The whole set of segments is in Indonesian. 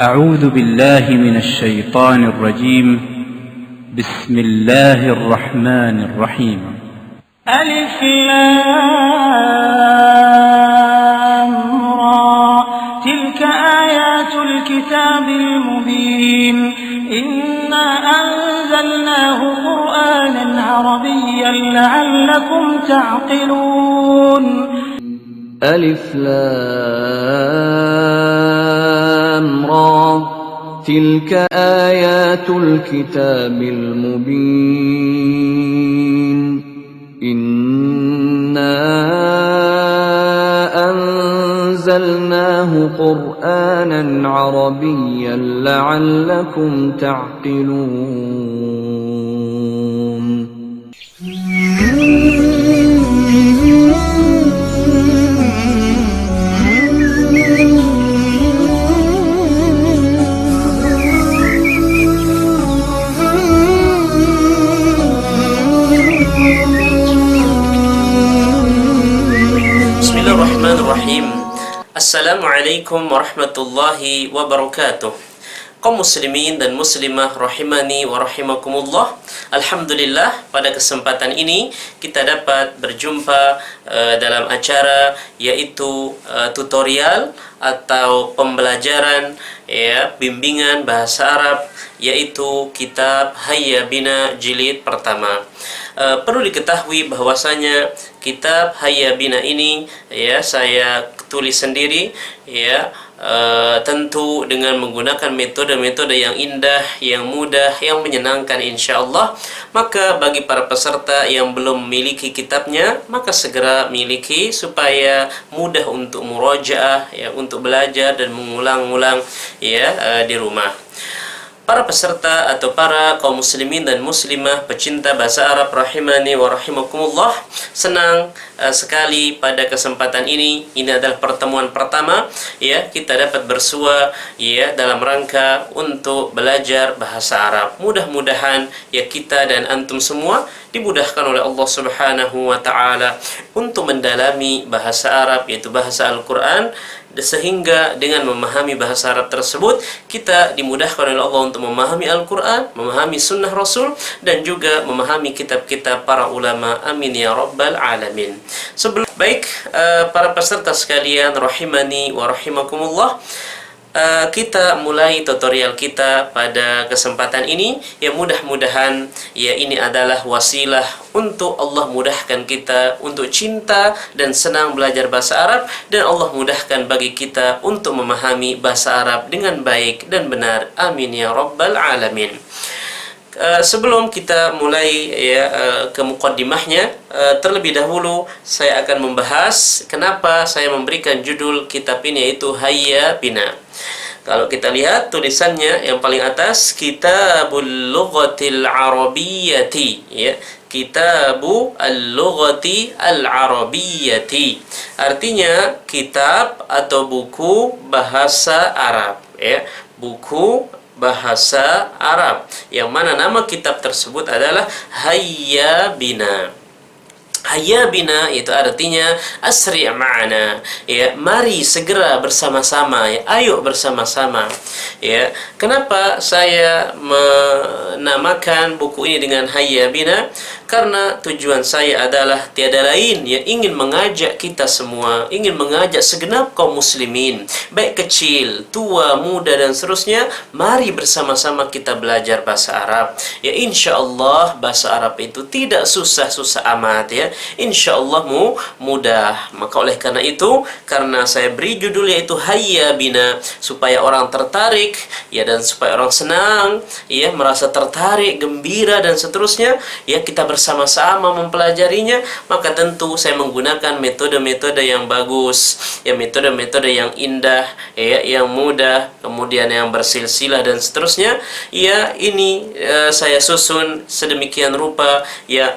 أعوذ بالله من الشيطان الرجيم بسم الله الرحمن الرحيم ألف لام را تلك آيات الكتاب المبين إنا أنزلناه قرآنا عربيا لعلكم تعقلون ألف لام را تلك آيات الكتاب المبين إنا أنزلناه قرآنا عربيا لعلكم تعقلون Bismillahirrahmanirrahim. Assalamualaikum warahmatullahi wabarakatuh. Kaum muslimin dan muslimah rahimani wa rahimakumullah. Alhamdulillah, pada kesempatan ini kita dapat berjumpa dalam acara yaitu tutorial atau pembelajaran bimbingan bahasa Arab, yaitu kitab Hayya Bina jilid pertama. Perlu diketahui bahwasanya kitab Hayya Bina ini saya tulis sendiri tentu dengan menggunakan metode-metode yang indah, yang mudah, yang menyenangkan insyaallah. Maka bagi para peserta yang belum memiliki kitabnya, maka segera miliki supaya mudah untuk murajaah, untuk belajar dan mengulang-ulang di rumah. Para peserta atau para kaum muslimin dan muslimah pecinta bahasa Arab rahimani wa rahimakumullah, senang sekali pada kesempatan ini. Ini adalah pertemuan pertama kita dapat bersua dalam rangka untuk belajar bahasa Arab. Mudah-mudahan kita dan antum semua dimudahkan oleh Allah Subhanahu wa taala untuk mendalami bahasa Arab, yaitu bahasa Al-Qur'an, sehingga dengan memahami bahasa Arab tersebut kita dimudahkan oleh Allah untuk memahami Al-Qur'an, memahami sunnah Rasul, dan juga memahami kitab-kitab para ulama. Amin ya rabbal alamin. Baik, para peserta sekalian rahimani wa rahimakumullah, kita mulai tutorial kita pada kesempatan ini. Mudah-mudahan ini adalah wasilah untuk Allah mudahkan kita untuk cinta dan senang belajar bahasa Arab, dan Allah mudahkan bagi kita untuk memahami bahasa Arab dengan baik dan benar. Amin ya rabbal alamin. Sebelum kita mulai ke muqaddimahnya, terlebih dahulu saya akan membahas kenapa saya memberikan judul kitab ini yaitu Hayya Bina. Kalau kita lihat tulisannya yang paling atas, Kitabul Lughatil Arabiyyati, Kitabu al-Lughati al-Arabiyyati. Artinya kitab atau buku bahasa Arab, buku bahasa Arab, yang mana nama kitab tersebut adalah Hayya Bina. Hayya Bina itu artinya asri' ma'ana, mari segera bersama-sama, ayo bersama-sama. Kenapa saya menamakan buku ini dengan Hayya Bina? Karena tujuan saya adalah tiada lain, ingin mengajak kita semua, ingin mengajak segenap kaum muslimin, baik kecil, tua, muda, dan seterusnya. Mari bersama-sama kita belajar bahasa Arab. Insyaallah bahasa Arab itu tidak susah-susah amat, insyaallah mudah. Maka oleh karena itu, karena saya beri judul yaitu Hayya Bina, supaya orang tertarik, dan supaya orang senang, merasa tertarik, gembira, dan seterusnya, kita bersama-sama mempelajarinya. Maka tentu saya menggunakan metode-metode yang bagus, metode-metode yang indah, yang mudah, kemudian yang bersilsilah dan seterusnya. Ini saya susun sedemikian rupa,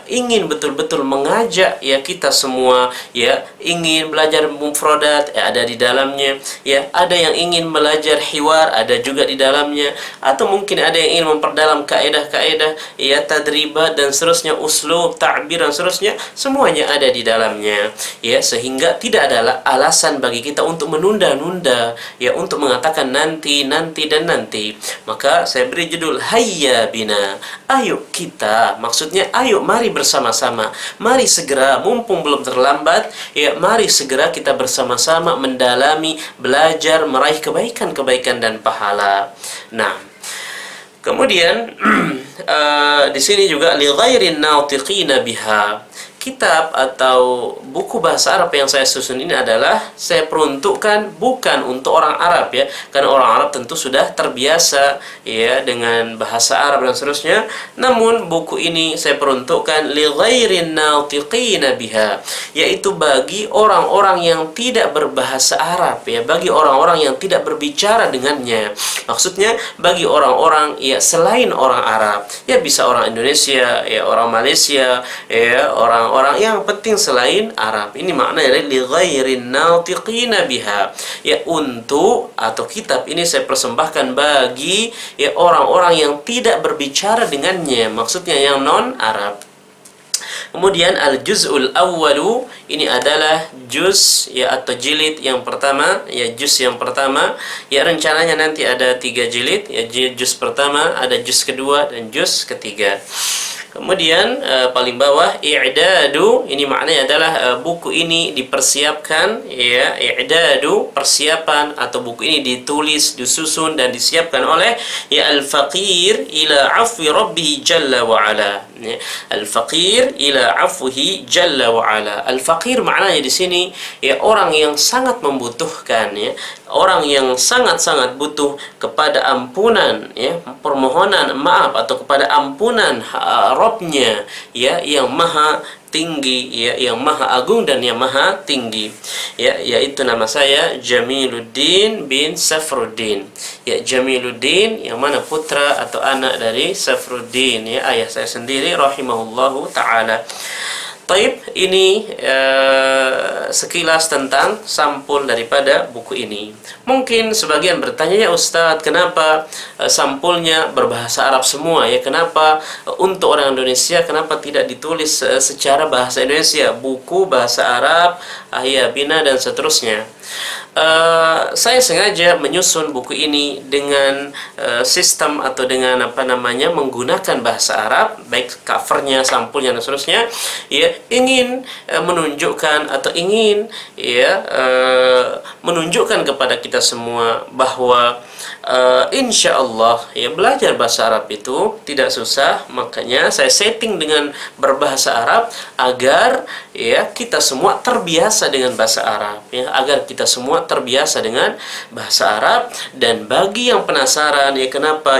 ingin betul-betul mengajak mengajak ya kita semua ya ingin belajar mufradat, ya ada di dalamnya, ya ada yang ingin belajar hiwar, ada juga di dalamnya, atau mungkin ada yang ingin memperdalam kaidah-kaidah ya tadribat dan seterusnya, uslub, ta'bir dan seterusnya, semuanya ada di dalamnya ya, sehingga tidak ada alasan bagi kita untuk menunda-nunda ya, untuk mengatakan nanti dan nanti. Maka saya beri judul Hayya Bina, ayo kita, maksudnya ayo mari bersama-sama, mari segera mumpung belum terlambat ya, mari segera kita bersama-sama mendalami, belajar, meraih kebaikan-kebaikan dan pahala. Nah, kemudian di sini juga li ghairin natiqina biha. Kitab atau buku bahasa Arab yang saya susun ini adalah saya peruntukkan bukan untuk orang Arab ya, karena orang Arab tentu sudah terbiasa ya dengan bahasa Arab dan seterusnya. Namun buku ini saya peruntukkan li ghairin natiqina biha, yaitu bagi orang-orang yang tidak berbahasa Arab ya, bagi orang-orang yang tidak berbicara dengannya. Maksudnya bagi orang-orang ya selain orang Arab, ya bisa orang Indonesia, ya orang Malaysia, ya orang yang penting selain Arab. Ini maknanya li ghairin natiqina biha, ya untuk atau kitab ini saya persembahkan bagi ya orang-orang yang tidak berbicara dengannya, maksudnya yang non Arab. Kemudian al-juz'ul awwalu, ini adalah juz ya atau jilid yang pertama ya, juz yang pertama ya, rencananya nanti ada 3 jilid ya, juz pertama, ada juz kedua dan juz ketiga. Kemudian paling bawah i'dadu, ini maknanya adalah buku ini dipersiapkan ya, i'dadu persiapan atau buku ini ditulis, disusun dan disiapkan oleh ya al-faqir ila afwi rabbih jalla wa ala. Ya, al-faqir ila afwihi jalla wa ala. Al-faqir maknanya di sini ya orang yang sangat membutuhkan ya, orang yang sangat-sangat butuh kepada ampunan ya, permohonan maaf atau kepada ampunan Rabbnya ya, yang maha tinggi ya, yang maha agung dan yang maha tinggi ya, yaitu nama saya Jamiluddin bin Safruddin ya, Jamiluddin yang mana putra atau anak dari Safruddin ya, ayah saya sendiri rahimahullahu ta'ala. Taib, ini sekilas tentang sampul daripada buku ini. Mungkin sebagian bertanya, ya Ustadz, kenapa sampulnya berbahasa Arab semua ya? Kenapa untuk orang Indonesia, kenapa tidak ditulis secara bahasa Indonesia, buku bahasa Arab, Hayya Bina dan seterusnya? Saya sengaja menyusun buku ini dengan sistem atau dengan menggunakan bahasa Arab, baik covernya, sampulnya dan seterusnya ya, ingin menunjukkan atau ingin ya menunjukkan kepada kita semua bahwa insya Allah ya belajar bahasa Arab itu tidak susah. Makanya saya setting dengan berbahasa Arab agar ya kita semua terbiasa dengan bahasa Arab ya, agar kita semua terbiasa dengan bahasa Arab. Dan bagi yang penasaran ya, kenapa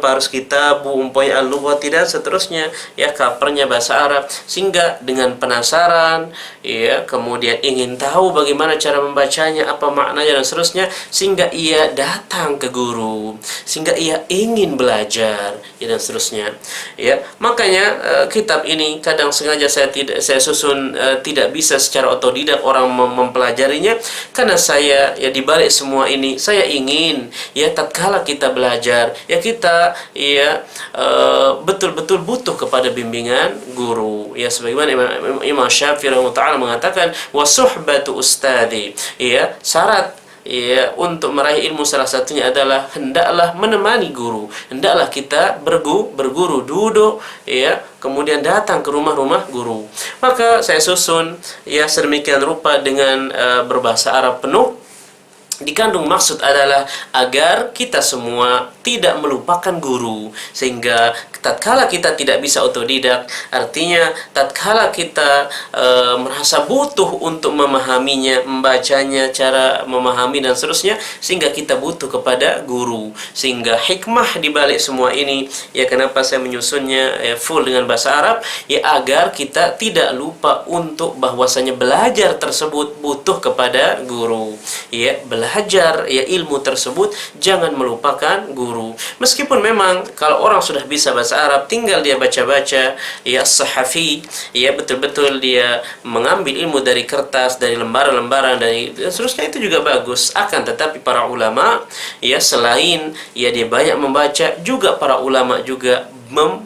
harus kita umpamanya al-lughat tidak seterusnya ya, covernya bahasa Arab, sehingga dengan penasaran ya, kemudian ingin tahu bagaimana cara membacanya, apa maknanya dan seterusnya, sehingga ia datang ke guru, sehingga ia ingin belajar ya, dan seterusnya ya. Makanya kitab ini kadang sengaja saya susun tidak bisa secara otodidak orang mempelajarinya, karena saya ya dibalik semua ini saya ingin ya tatkala kita belajar ya, kita ya betul-betul butuh kepada bimbingan guru ya, sebagaimana Imam Syafi'i rahimahullah mengatakan wa suhbatu ustadi ya, syarat ya untuk meraih ilmu salah satunya adalah hendaklah menemani guru, hendaklah kita berguru, duduk ya, kemudian datang ke rumah-rumah guru. Maka saya susun ya sedemikian rupa dengan berbahasa Arab penuh. Dikandung maksud adalah agar kita semua tidak melupakan guru, sehingga tatkala kita tidak bisa otodidak, artinya tatkala kita merasa butuh untuk memahaminya, membacanya, cara memahami dan seterusnya, sehingga kita butuh kepada guru. Sehingga hikmah di balik semua ini ya, kenapa saya menyusunnya full dengan bahasa Arab ya, agar kita tidak lupa untuk bahwasanya belajar tersebut butuh kepada guru ya, belajar belajar ya ilmu tersebut, jangan melupakan guru. Meskipun memang kalau orang sudah bisa bahasa Arab, tinggal dia baca-baca ya sahafi, ya betul-betul dia mengambil ilmu dari kertas, dari lembaran-lembaran, dari seterusnya, itu juga bagus. Akan tetapi para ulama ya selain ya dia banyak membaca, juga para ulama juga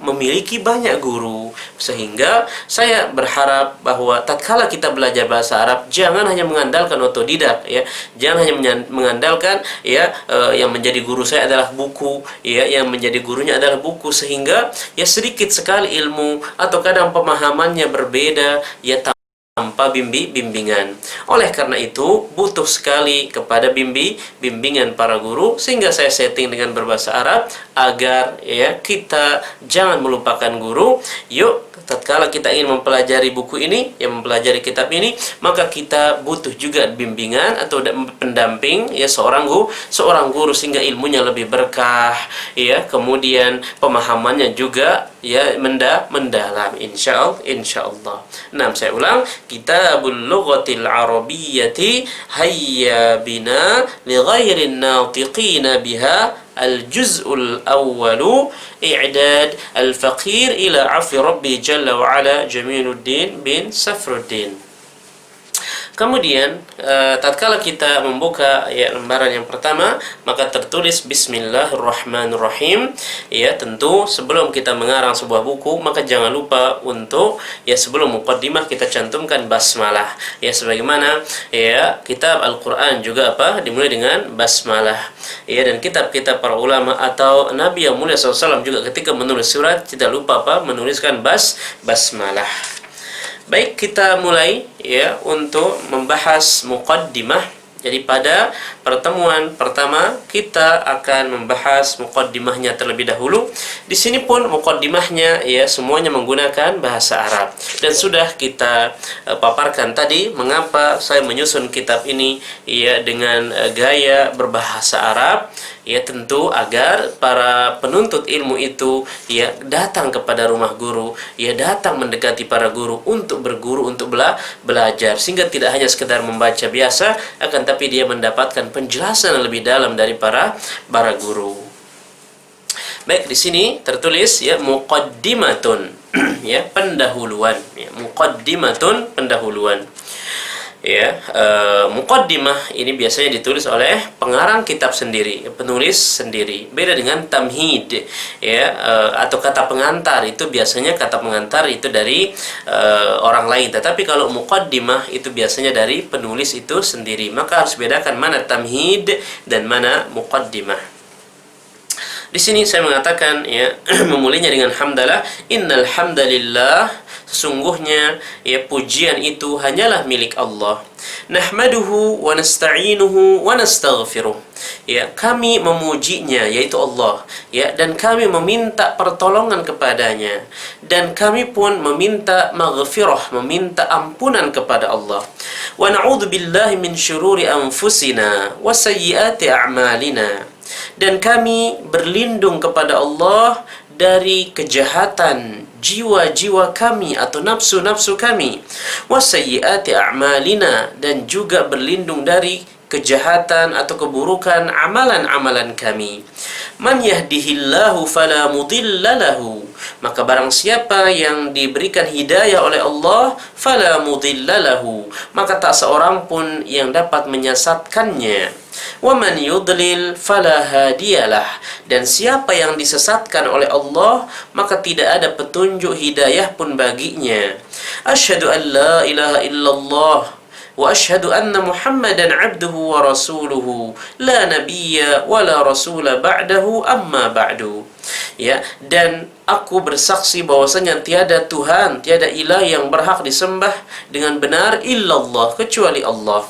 memiliki banyak guru, sehingga saya berharap bahwa tatkala kita belajar bahasa Arab, jangan hanya mengandalkan otodidak ya, jangan hanya mengandalkan ya yang menjadi guru saya adalah buku ya, yang menjadi gurunya adalah buku, sehingga ya sedikit sekali ilmu atau kadang pemahamannya berbeda ya tanpa bimbingan. Oleh karena itu butuh sekali kepada bimbingan para guru, sehingga saya setting dengan berbahasa Arab agar ya kita jangan melupakan guru. Yuk, tatkala kita ingin mempelajari buku ini, yang mempelajari kitab ini, maka kita butuh juga bimbingan atau pendamping ya seorang guru sehingga ilmunya lebih berkah ya, kemudian pemahamannya juga ya mendalam insyaallah. Nah, saya ulang, Kitabul Lughatil Arabiyyati hayya bina li ghairin natiqina biha al-juz'ul awwalu i'dad al-faqir ila 'afwi rabbi jalla wa ala Jamiluddin bin Safruddin. Kemudian tatkala kita membuka ya lembaran yang pertama, maka tertulis Bismillahirrahmanirrahim. Ya, tentu sebelum kita mengarang sebuah buku, maka jangan lupa untuk ya sebelum muqaddimah kita cantumkan basmalah. Ya, sebagaimana ya kitab Al-Qur'an juga dimulai dengan basmalah. Ya, dan kitab-kitab para ulama atau Nabi yang mulia SAW juga ketika menulis surat tidak lupa menuliskan basmalah. Baik, kita mulai ya untuk membahas muqaddimah. Jadi pada pertemuan pertama kita akan membahas muqaddimahnya terlebih dahulu. Di sini pun muqaddimahnya ya semuanya menggunakan bahasa Arab. Dan sudah kita paparkan tadi mengapa saya menyusun kitab ini ya dengan gaya berbahasa Arab. Ya, tentu agar para penuntut ilmu itu ya datang kepada rumah guru, ya datang mendekati para guru untuk berguru, untuk belajar, sehingga tidak hanya sekedar membaca biasa, akan tapi dia mendapatkan penjelasan yang lebih dalam dari para guru. Baik, di sini tertulis ya muqaddimatun ya pendahuluan, ya muqaddimatun pendahuluan. Ya, muqaddimah ini biasanya ditulis oleh pengarang kitab sendiri, penulis sendiri. Beda dengan tamhid ya, atau kata pengantar. Itu biasanya kata pengantar itu dari orang lain. Tetapi kalau muqaddimah itu biasanya dari penulis itu sendiri. Maka harus bedakan mana tamhid dan mana muqaddimah. Di sini saya mengatakan ya memulainya dengan hamdalah, innal hamdalillah, sesungguhnya ya pujian itu hanyalah milik Allah. Nahmaduhu wa nasta'inuhu wa nastaghfiruh. Ya, kami memujinya yaitu Allah ya, dan kami meminta pertolongan kepadanya, dan kami pun meminta maghfirah, meminta ampunan kepada Allah. Wa na'udzu billahi min syururi anfusina wa sayyiati a'malina. Dan kami berlindung kepada Allah dari kejahatan jiwa-jiwa kami atau nafsu-nafsu kami. Wasayyiati a'malina, dan juga berlindung dari kejahatan atau keburukan amalan-amalan kami. Man yahdihillahu fala mudilla lahu, maka barang siapa yang diberikan hidayah oleh Allah, fala mudilla lahu, maka tak seorang pun yang dapat menyesatkannya. Wa man yudlil fala hadiyalah, dan siapa yang disesatkan oleh Allah, maka tidak ada petunjuk hidayah pun baginya. Asyhadu an la ilaha illallah wa asyhadu anna Muhammadan abduhu wa rasuluhu la nabiyya wa la rasula ba'dahu amma ba'du. Ya, dan aku bersaksi bahwasanya tiada Tuhan, tiada ilah yang berhak disembah dengan benar illallah, kecuali Allah.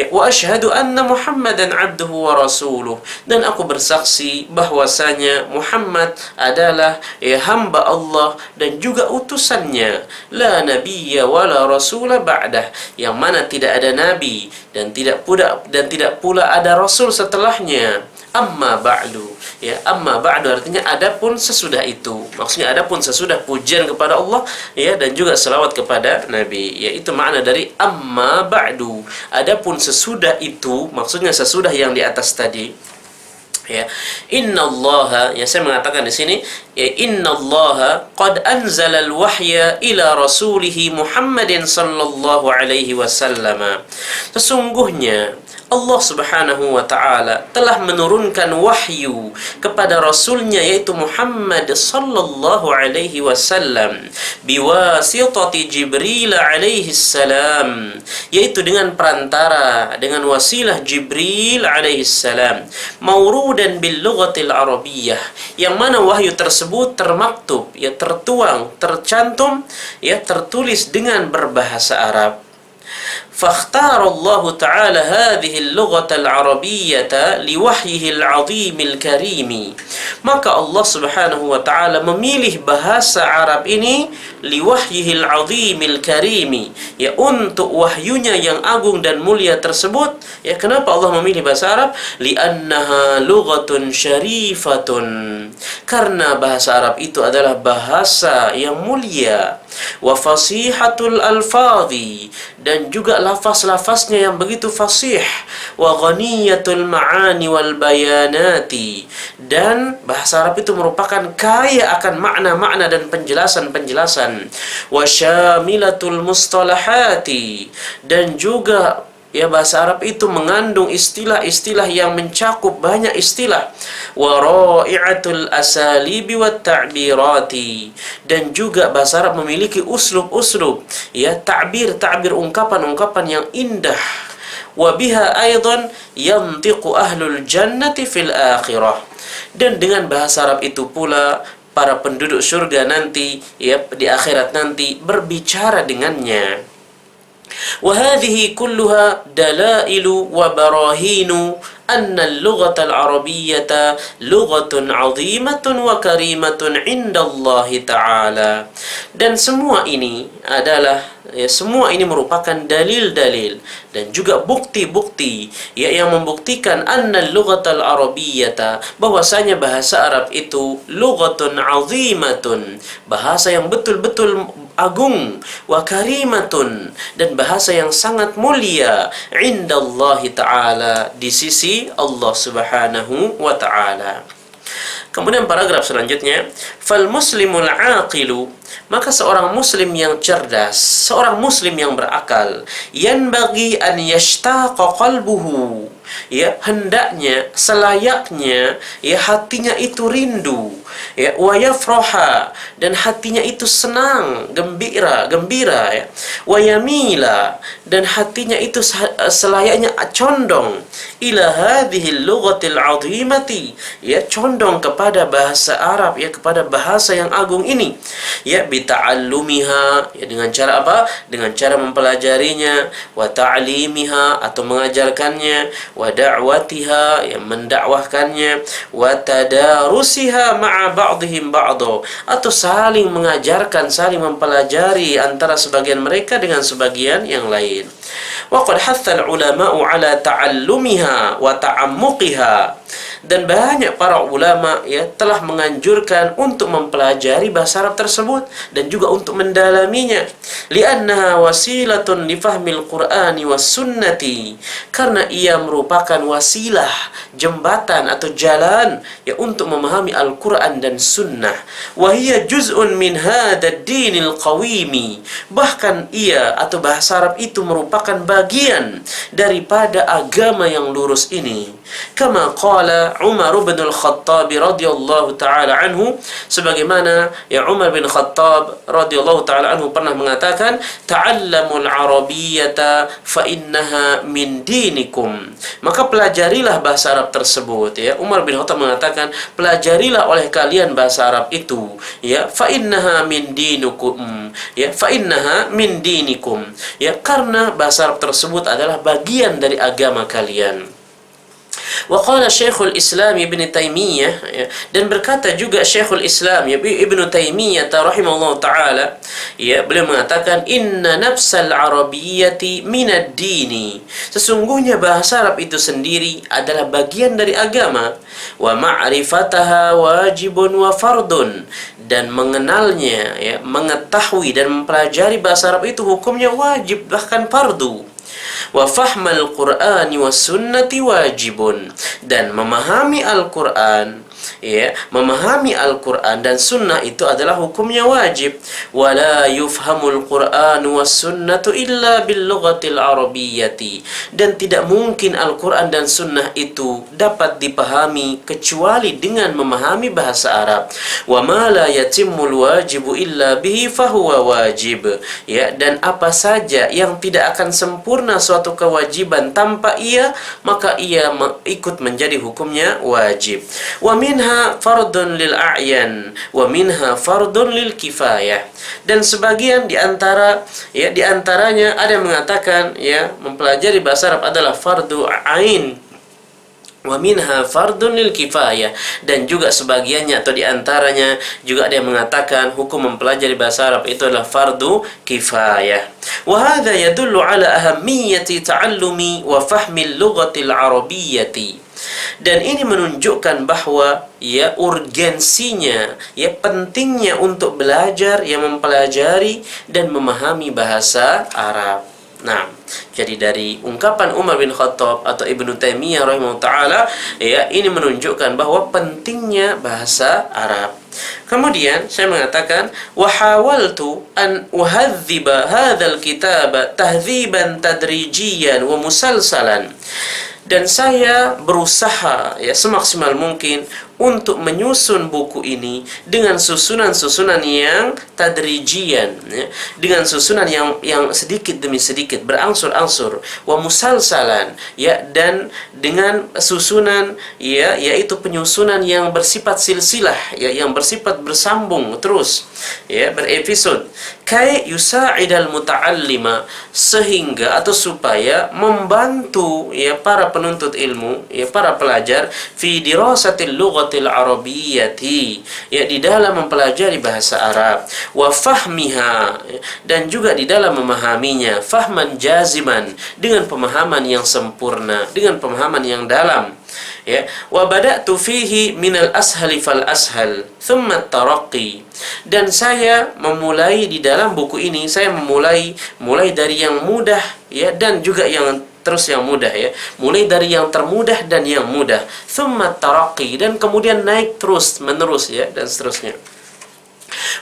Ya, wa asyhadu anna Muhammadan abduhu wa rasuluh, dan aku bersaksi bahwasanya Muhammad adalah ya hamba Allah dan juga utusannya. La nabiyya wa la rasula ba'dah, yang mana tidak ada nabi dan tidak pula ada rasul setelahnya. amma ba'du. Ya, amma ba'du artinya adapun sesudah itu. Maksudnya adapun sesudah pujian kepada Allah, ya, dan juga salawat kepada Nabi. Ya, itu makna dari amma ba'du. Adapun sesudah itu, maksudnya sesudah yang di atas tadi. Ya, innallaha, ya saya mengatakan di sini, ya, innallaha qad anzala al-wahya ila rasulih Muhammadin sallallahu alaihi wasallam. Sesungguhnya Allah Subhanahu wa taala telah menurunkan wahyu kepada rasulnya yaitu Muhammad sallallahu alaihi wasallam biwasitati Jibril alaihi salam, yaitu dengan perantara, dengan wasilah Jibril alaihi salam, maurudan bil lughatil arabiyyah, yang mana wahyu tersebut termaktub, ya, tertuang, tercantum, ya, tertulis dengan berbahasa Arab. فاختار الله تعالى هذه اللغة العربية لوحيه العظيم الكريم. Maka Allah Subhanahu wa taala memilih bahasa Arab ini liwahyihil azimil karimi, ya, untuk wahyunya yang agung dan mulia tersebut. Ya, kenapa Allah memilih bahasa Arab? Li'annaha lughatun syarifatun, karena bahasa Arab itu adalah bahasa yang mulia, wa fasihatul alfadhi, dan juga lafaz-lafaznya yang begitu fasih, wa ghaniyatul ma'ani wal bayanati, dan bahasa Arab itu merupakan kaya akan makna-makna dan penjelasan-penjelasan, wa syamilatul mustalahati, dan juga, ya, bahasa Arab itu mengandung istilah-istilah yang mencakup banyak istilah, wa ra'i'atul asalibi wat ta'birati, dan juga bahasa Arab memiliki uslub-uslub, ya, ta'bir-ta'bir, ungkapan-ungkapan yang indah. Wa biha aidan yantiqu ahlul jannati fil akhirah, dan dengan bahasa Arab itu pula para penduduk surga nanti, ya, di akhirat nanti berbicara dengannya. وهذه كلها دلائل وبراهين أن اللغة العربية لغة عظيمة وكريمة عند الله تعالى. Dan semua ini adalah, ya, semua ini merupakan dalil-dalil dan juga bukti-bukti, ya, yang membuktikan anna lughatal arabiyyata, bahwasanya bahasa Arab itu lughatun azimatun, bahasa yang betul-betul agung, wa karimatun, dan bahasa yang sangat mulia, indallahi ta'ala, di sisi Allah Subhanahu wa ta'ala. Kemudian paragraf selanjutnya, fal muslimul aqilu, maka seorang muslim yang cerdas, seorang muslim yang berakal, yanbaghi an yashtaqa qalbuhu, ya, hendaknya, selayaknya, ya, hatinya itu rindu, ya, wa yafraha, dan hatinya itu senang, gembira, ya, wa yamila, dan hatinya itu selayaknya condong ila hadhil lughatil azimati, ya, condong kepada bahasa Arab, ya, kepada bahasa yang agung ini, ya, bita'allumiha, ya, dengan cara apa? Dengan cara mempelajarinya, wa ta'limiha, atau mengajarkannya, wa da'watiha, yang mendakwahkannya, wa tadarusiha ma'a ba'dihim ba'do, atau saling mengajarkan, saling mempelajari antara sebagian mereka dengan sebagian yang lain. Wa qad hathal ulama'u ala ta'allumiha wa ta'ammuqiha, dan banyak para ulama, ya, telah menganjurkan untuk mempelajari bahasa Arab tersebut dan juga untuk mendalaminya. Li'annaha wasilatun li fahmil Qur'ani was sunnati, karena ia merupakan wasilah, jembatan atau jalan, ya, untuk memahami Al-Qur'an dan sunnah. Wa hiya juz'un min hadzal dinil qawimi, bahkan ia atau bahasa Arab itu merupakan bagian daripada agama yang lurus ini. Kama qala Umar bin Al-Khattab radhiyallahu taala anhu, sebagaimana, ya, Umar bin Khattab radhiyallahu taala anhu pernah mengatakan, ta'allamul arabiyyata fa innaha min dinikum, maka pelajarilah bahasa Arab tersebut, ya. Umar bin Khattab mengatakan, pelajarilah oleh kalian bahasa Arab itu, ya, fa innaha min dinikum, ya, fa innaha min dinikum, ya, karena bahasa Arab tersebut adalah bagian dari agama kalian. Wa qala Syekhul Islam Ibn Taimiyah, ya, dan berkata juga Syekhul Islam Ibn Taimiyah rahimahullah taala, ya, beliau mengatakan inna nafsal arabiyyati minad dini, sesungguhnya bahasa Arab itu sendiri adalah bagian dari agama, wa ma'rifataha wajibun wa fardun, dan mengenalnya, ya, mengetahui dan mempelajari bahasa Arab itu hukumnya wajib bahkan fardu. Wa fahmal Qur'ani was sunnati wajibun, dan memahami Al-Qur'an, ya, memahami Al-Qur'an dan sunnah itu adalah hukumnya wajib. Wala yufhamul Qur'anu was sunnatu illa bil lughatil arabiyyati, dan tidak mungkin Al-Qur'an dan sunnah itu dapat dipahami kecuali dengan memahami bahasa Arab. Wa ma la yatimmul wajibu illa bihi fahuwa wajib, ya, dan apa saja yang tidak akan sempurna suatu kewajiban tanpa ia, maka ia ikut menjadi hukumnya wajib. Wa minha fardun lil a'yan wa minha fardun lil kifayah, dan sebagian di antara, ya, di antaranya ada yang mengatakan, ya, mempelajari bahasa Arab adalah fardu ain, wa minha fardun lil kifayah, dan juga sebagiannya atau di antaranya juga ada yang mengatakan hukum mempelajari bahasa Arab itu adalah fardu kifayah. Wa hadha yadullu ala ahammiyati ta'allumi wa fahmi al-lughati al-arabiyyati, dan ini menunjukkan bahwa, ya, urgensinya, ya, pentingnya untuk belajar, yang mempelajari dan memahami bahasa Arab. Nah, jadi dari ungkapan Umar bin Khattab atau Ibnu Taimiyah rahimahullah taala, ya, ini menunjukkan bahwa pentingnya bahasa Arab. Kemudian saya mengatakan wa hawaltu an uhadziba hadzal kitaba tahdziban tadrijiyan wa musalsalan, dan saya berusaha, ya, semaksimal mungkin untuk menyusun buku ini dengan susunan-susunan yang tadrijian, ya, dengan susunan yang sedikit demi sedikit, berangsur-angsur, wa musalsalan, ya, dan dengan susunan, ya, yaitu penyusunan yang bersifat silsilah, ya, yang bersifat bersambung terus, ya, berepisode, kai yusa'idal muta'allima, sehingga atau supaya membantu, ya, para penuntut ilmu, ya, para pelajar fi dirasatil lughatil arabiyyati, ya, di dalam mempelajari bahasa Arab, wa fahmiha, dan juga di dalam memahaminya, fahman jaziman, dengan pemahaman yang sempurna, dengan pemahaman yang dalam, ya. Wa bada'tu fihi minal ashali fal ashal thumma taraqqi, dan saya memulai di dalam buku ini, saya mulai dari yang mudah, ya, dan juga yang terus yang mudah, ya, mulai dari yang termudah dan yang mudah, thumma taraqqi, dan kemudian naik terus menerus, ya, dan seterusnya.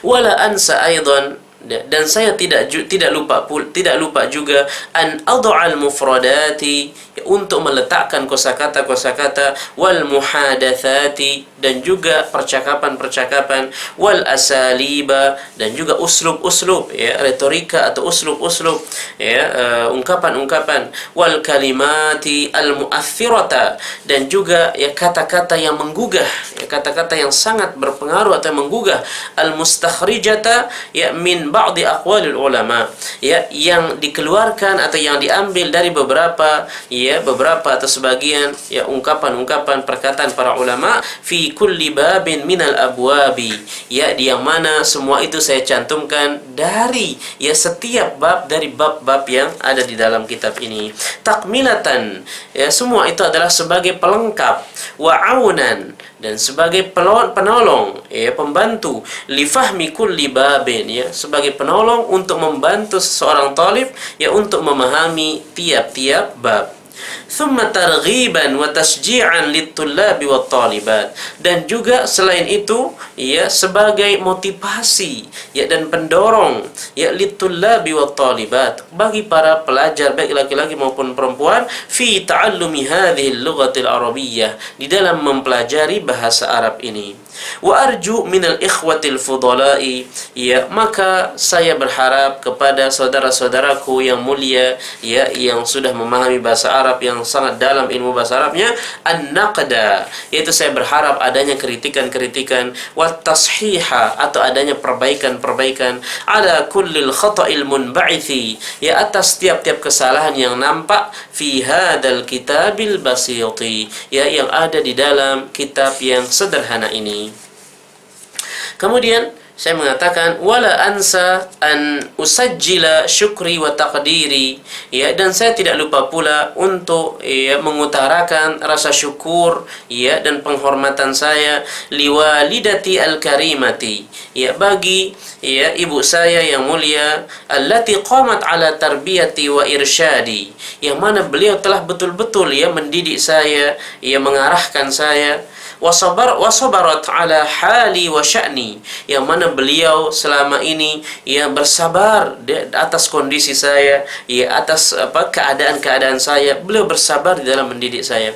Wala ansa aidan, dan saya tidak lupa juga an ad'al mufradati, untuk meletakkan kosakata wal muhadatsati, dan juga percakapan-percakapan, wal asaliba, dan juga uslub-uslub, ya, retorika atau uslub-uslub, ya, ungkapan-ungkapan, wal kalimati al mu'aththirata, dan juga, ya, kata-kata yang menggugah, ya, kata-kata yang sangat berpengaruh atau menggugah, al mustakhrijata, ya, min ba'di aqwalil ulama, ya, yang dikeluarkan atau yang diambil dari beberapa atau sebagian, ya, ungkapan-ungkapan perkataan para ulama, fi kulli babin minal abwabi, ya, di yang mana semua itu saya cantumkan dari, ya, setiap bab dari bab-bab yang ada di dalam kitab ini, takmilatan, ya, semua itu adalah sebagai pelengkap, wa aunan, dan sebagai penolong, ya, pembantu, li fahmi kulli babin, ya, sebagai penolong untuk membantu seseorang talib, ya, untuk memahami tiap-tiap bab. Thumma targhiban wa tasji'an lit-tullabi wat-talibat, dan juga selain itu, ya, sebagai motivasi, ya, dan pendorong, ya, lit-tullabi wat-talibat, bagi para pelajar baik laki-laki maupun perempuan, fi ta'allumi hadhihi al-lughatil arabiyyah, di dalam mempelajari bahasa Arab ini. Wa arju minal ikhwatil fudala'i, ya, maka saya berharap kepada saudara-saudaraku yang mulia, ya, yang sudah memahami bahasa Arab, yang sangat dalam ilmu bahasa Arabnya, an-naqda, yaitu saya berharap adanya kritikan-kritikan, wa tashiha, atau adanya perbaikan-perbaikan, ala kullil khata'il munba'ithi, ya, atas tiap-tiap kesalahan yang nampak, fi hadzal kitabil basiti, ya, yang ada di dalam kitab yang sederhana ini. Kemudian saya mengatakan wala ansa an usajjila syukri wa taqdiri, ya, dan saya tidak lupa pula untuk, ya, mengutarakan rasa syukur, ya, dan penghormatan saya liwalidati al-karimati, ya, bagi, ya, ibu saya yang mulia, allati qamat ala tarbiyati wa irsyadi, yang mana beliau telah betul-betul, ya, mendidik saya, ya, mengarahkan saya, wasabarat ala hali wa sya'ni, yang mana beliau selama ini, ya, bersabar di atas kondisi saya, ya, atas keadaan-keadaan saya, beliau bersabar di dalam mendidik saya.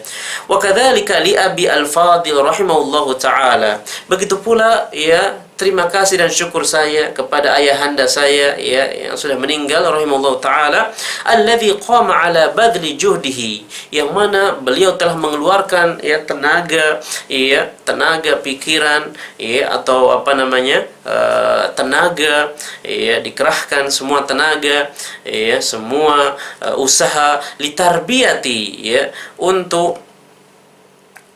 Wa kadzalika li abi al-fadil rahimahullahu taala, begitu pula, ya, terima kasih dan syukur saya kepada ayahanda saya, ya, yang sudah meninggal rahimahullah taala, alladzi qama ala badli juhdihi, yang mana beliau telah mengeluarkan, ya, tenaga, ya, tenaga pikiran, ya, atau tenaga, ya, dikerahkan semua tenaga, ya, semua usaha litarbiyati, ya, untuk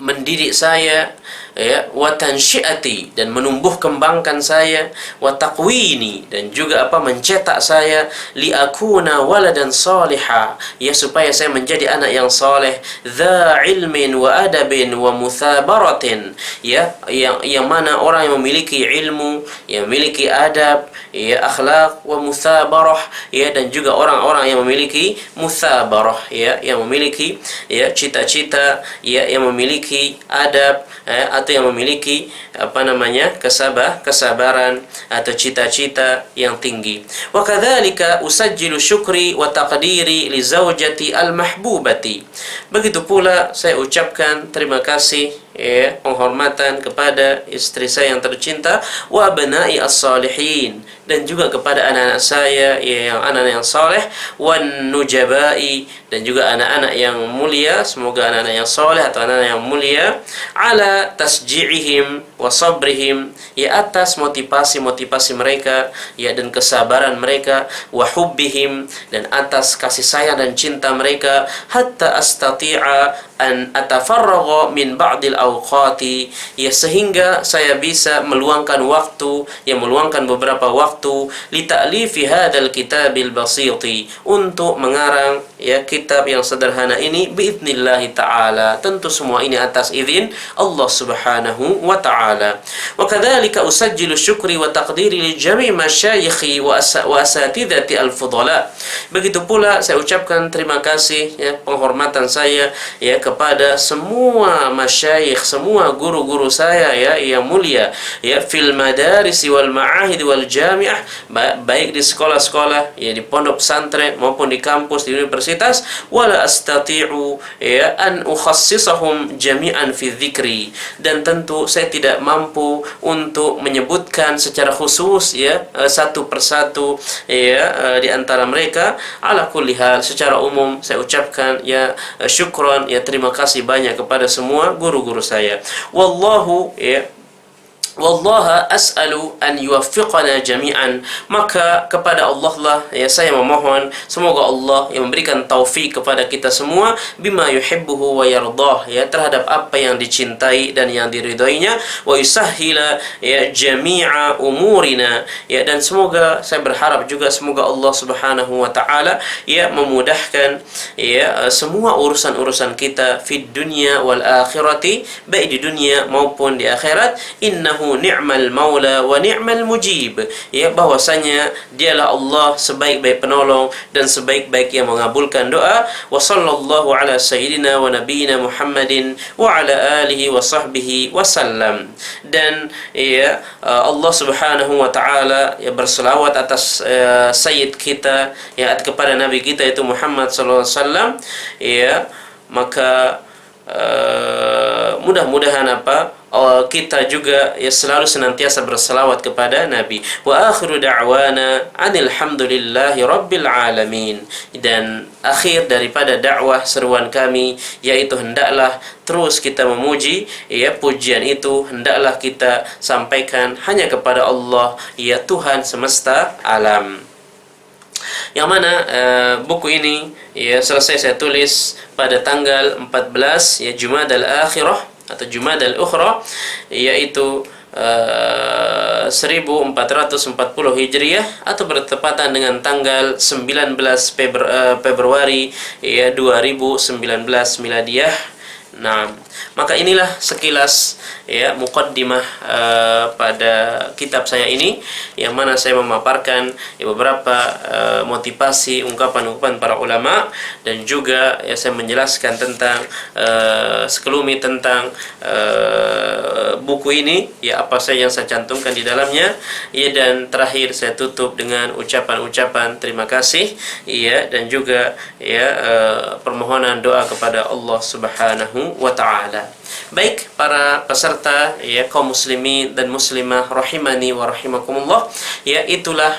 mendidik saya, ya, wa tansyiati, dan menumbuh kembangkan saya, wa taqwini, dan juga mencetak saya, li akuna waladan saliha, ya, supaya saya menjadi anak yang saleh, dza ilmin wa adabin wa muthabaratin, ya, yang mana orang yang memiliki ilmu, yang memiliki adab, ya, akhlak, wa muthabarah, ya, dan juga orang-orang yang memiliki muthabarah, ya, yang memiliki, ya, cita-cita, ya, yang memiliki adab, atau yang memiliki kesabaran atau cita-cita yang tinggi. Wa kadzalika usajjilu syukri wa taqdiri li zaujati al-mahbubati. Begitu pula saya ucapkan terima kasih, ya, penghormatan kepada istri saya yang tercinta, wa abna'i as-salihin, dan juga kepada anak-anak saya, ya, yang anak-anak yang saleh, wan nujabai, dan juga anak-anak yang mulia, semoga anak-anak yang saleh atau anak-anak yang mulia, ala tasji'ihim wa sabrihim, ya, atas motivasi mereka, ya, dan kesabaran mereka, wa hubbihim, dan atas kasih sayang dan cinta mereka, hatta astati'a an atafarragha min ba'dil awqati, ya, sehingga saya bisa meluangkan waktu, ya, meluangkan beberapa waktu li ta'lifi hadzal kitabil basiti, untuk mengarang, ya, kitab yang sederhana ini biidznillah taala, tentu semua ini atas izin Allah Subhanahu wa taala. Wa kadzalika usajjilu syukri wa taqdiri li jami' masyayikhi wa asatidati al-fudala. Begitu pula saya ucapkan terima kasih, ya, penghormatan saya, ya, kepada semua masyayikh, semua guru-guru saya, ya, yang mulia, ya, fil madarisi wal ma'ahid wal jami'ah, baik di sekolah-sekolah, ya, di pondok pesantren maupun di kampus, di universitas, wala astati'u, ya, an ukhassisahum jami'an fi dzikri, dan tentu saya tidak mampu untuk menyebutkan secara khusus, ya, satu persatu, ya, di antara mereka. Ala kulli hal, secara umum saya ucapkan, ya, syukran, ya, terima kasih banyak kepada semua guru-guru saya. Wallahu, ya, wallaha as'alu an yuwaffiqana jami'an, maka kepada Allah lah, ya, saya memohon semoga Allah yang memberikan taufik kepada kita semua, bima yuhibbuhu wa yardah, ya, terhadap apa yang dicintai dan yang diridhoinya, wa yusahhila, ya, jami'a umurina, ya, dan semoga saya berharap juga semoga Allah Subhanahu wa taala, ya, memudahkan, ya, semua urusan-urusan kita fid dunya wal akhirati, baik di dunia maupun di akhirat. Innahu ni'mal maula wa ni'mal mujib, ya, bahwasanya dialah Allah sebaik-baik penolong dan sebaik-baik yang mengabulkan doa. Wa sallallahu ala sayyidina wa nabiyina Muhammadin wa ala alihi wa sahbihi wa sallam. Dan, ya, Allah Subhanahu wa taala, ya, berselawat atas sayyid kita, ya, kepada nabi kita itu Muhammad sallallahu alaihi wasallam, ya, maka mudah-mudahan kita juga ya selalu senantiasa berselawat kepada Nabi. Wa akhiru da'wana alhamdulillahi rabbil alamin. Dan akhir daripada dakwah seruan kami yaitu hendaklah terus kita memuji, ya pujian itu hendaklah kita sampaikan hanya kepada Allah, ya Tuhan semesta alam. Yang mana buku ini ya selesai saya tulis pada tanggal 14 ya Jumadal Akhirah atau Jumadal Ukhra, yaitu 1440 Hijriah atau bertepatan dengan tanggal 19 Februari ya 2019 Miladiah. Nah, maka inilah sekilas ya muqaddimah pada kitab saya ini, yang mana saya memaparkan ya beberapa motivasi ungkapan-ungkapan para ulama, dan juga ya saya menjelaskan tentang sekelumit tentang buku ini ya apa saja yang saya cantumkan di dalamnya ya, dan terakhir saya tutup dengan ucapan-ucapan terima kasih ya, dan juga ya permohonan doa kepada Allah Subhanahu wa taala. Baik para peserta ya kaum muslimin dan muslimah rahimani wa rahimakumullah, ya itulah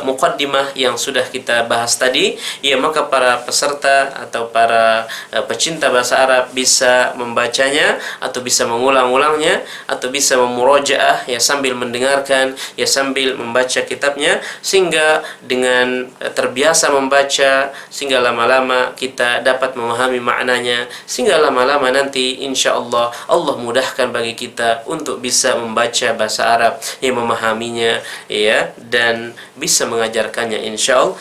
muqaddimah yang sudah kita bahas tadi ya. Maka para peserta atau para pecinta bahasa Arab bisa membacanya atau bisa mengulang-ulangnya atau bisa memurojaah ya sambil mendengarkan ya sambil membaca kitabnya, sehingga dengan terbiasa membaca sehingga lama-lama kita dapat memahami maknanya, sehingga lama-lama nanti insya Allah mudahkan bagi kita untuk bisa membaca bahasa Arab, yang memahaminya ya, dan bisa mengajarkannya insya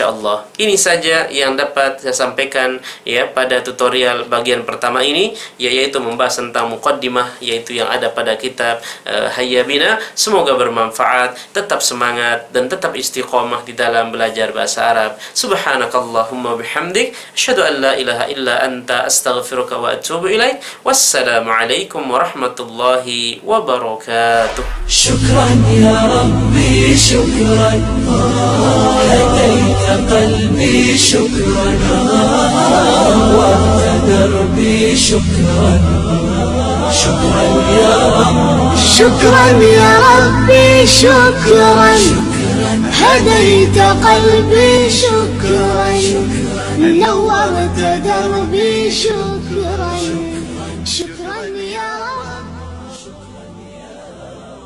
Allah. Ini saja yang dapat saya sampaikan ya pada tutorial bagian pertama ini, yaitu membahas tentang muqaddimah yaitu yang ada pada kitab Hayya Bina. Semoga bermanfaat, tetap semangat dan tetap istiqomah di dalam belajar bahasa Arab. Subhanakallahumma bihamdik, asyhadu an la ilaha illa anta, astaghfiruka wa atubu ilaik. Wassalamualaikum warahmatullahi wabarakatuh. Syukran ya Rabbi, syukran, hadaita qalbi, syukran, nawwarta darbi, syukran, syukran ya Rabbi, شكرا يا ربي شكرا هديت قلبي شكرا